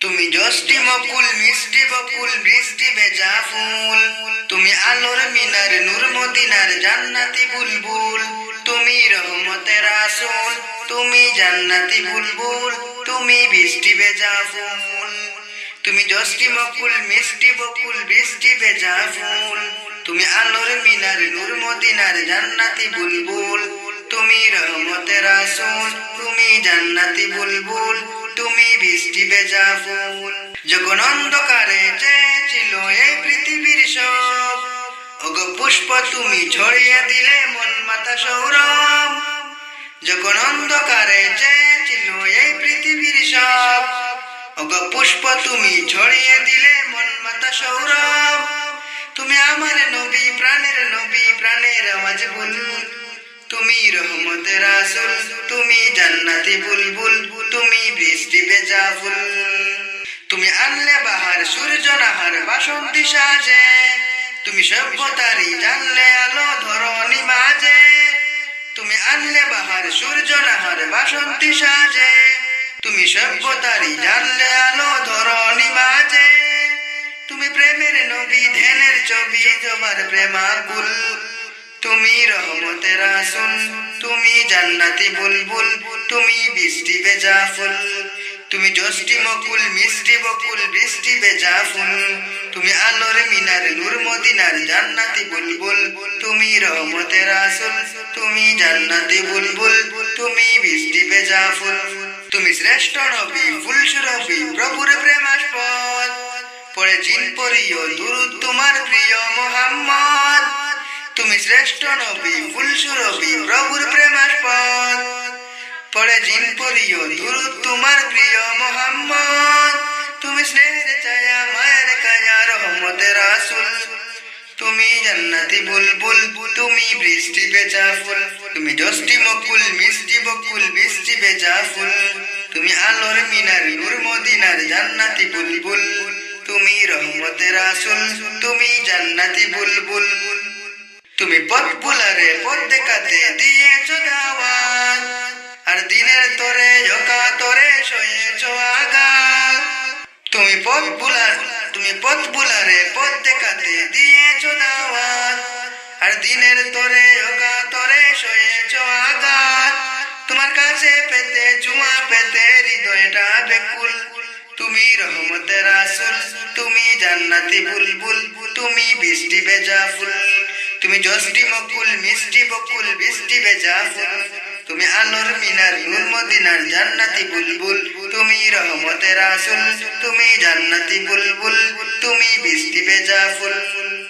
তুমি যষ্টি মকুল মিষ্টি বকুল বৃষ্টি ভেজা ফুল, তুমি আলোর মিনার নূর মদিনার জান্নাতি বুলবুল, তুমি রহমতের রাসূল, তুমি জান্নাতি বুলবুল, তুমি বৃষ্টি ভেজা ফুল। তুমি যষ্টি মকুল মিষ্টি বকুল বৃষ্টি ভেজা ফুল, তুমি আলোর মিনার নূর মদিনার জান্নাতি বুলবুল, তুমি রহমতের রাসূল, তুমি জান্নাতি বুলবুল, তুমি বৃষ্টি ভেজা ফুল। যখন অন্ধকারে চেয়েছিল এই পৃথিবীর সব, ওগো পুষ্প তুমি ছড়িয়ে দিলে মন মাতা সৌরভ। যখন অন্ধকারে চেয়েছিল এই পৃথিবীর সব, ওগো পুষ্প তুমি ছড়িয়ে দিলে মন মাতা সৌরভ। তুমি আমার নবী প্রাণের আওয়াজ বুলবুল, তুমি রহমতের রাসূল, তুমি জান্নাতি বুলবুল, তুমি বৃষ্টি ভেজা ফুল। তুমি আনলে বাহার সূর্য নাহার বাসন্তী সাজে, তুমি সভ্যতারি জানলে আলো ধরণী মাঝে। তুমি আনলে বাহার সূর্য নাহার বাসন্তী সাজে, তুমি সভ্যতারি জানলে আলো ধরণী মাঝে। তুমি প্রেমের নবী ধ্যানের ছবি তোমার প্রেমাকুল, তুমি রহমতের রাসূল, তুমি জান্নাতি বুলবুল, তুমি বৃষ্টি ভেজা ফুল। তুমি যষ্টি মকুল মিষ্টি বকুল বৃষ্টি ভেজা ফুল, তুমি আলোর মিনার নূর মদিনার জান্নাতি বুলবুল, তুমি রহমতের রাসূল, তুমি জান্নাতি বুলবুল, তুমি বৃষ্টি ভেজা ফুল। তুমি শ্রেষ্ঠ নবী ফুল সুরভি প্রভুর প্রেমাস্পদ, পরে জিন পরিও দুরূদ তোমার প্রিয় মুহাম্মদ। তুমি শ্রেষ্ঠ নবী ফুল সুরভি প্রভুর প্রেমাস্পদ, পরে জিন পরিও দুরূদ তোমার প্রিয় মুহাম্মদ। তুমি স্নেহের ছায়া মায়ের কায়া রহমতের রাসূল, তুমি জান্নাতি বুলবুল, তুমি বৃষ্টি ভেজা ফুল। তুমি যষ্টি মকুল মিষ্টি বকুল বৃষ্টি ভেজা ফুল, তুমি আলোর মিনার নূর মদিনার জান্নাতি বুলবুল, তুমি রহমতের রাসূল, তুমি জান্নাতি বুলবুল। তুমি পথ ভুলারে পথ দেখাতে দিয়েছো দাওয়াত, আর দিনের তরে অকাতরে সয়েছো আঘাত। তুমি পথ ভুলারে পথ দেখাতে দিয়েছো দাওয়াত, আর দিনের তরে অকাতরে সয়েছো আঘাত। তোমার কাছে পেতে চুমা পেতে হৃদয়টা বেকুল, তুমি রহমতের রাসূল, তুমি জান্নাতি বুলবুল, তুমি বৃষ্টি ভেজা ফুল। তুমি যষ্টি মকুল মিষ্টি বকুল বৃষ্টি ভেজা ফুল, তুমি আলোর মিনার নূর মদিনার জান্নাতি বুলবুল, তুমি রহমতের রাসূল, তুমি জান্নাতি বুলবুল, তুমি বৃষ্টি ভেজা ফুল।